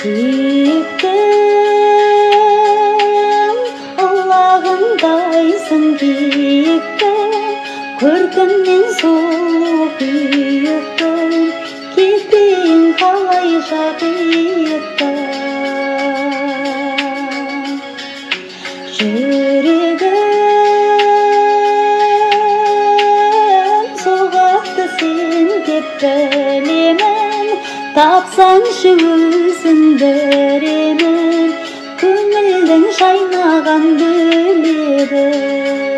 Сүйіктім, Аллағындайсың биіктім, көркіңнен сұлу күйіктім, кетпейін қалайша қиықтым. Жүрегім соғады сен деп білемін, тапсаңшы өзің беремін, көңілдің жайнаған бөледі.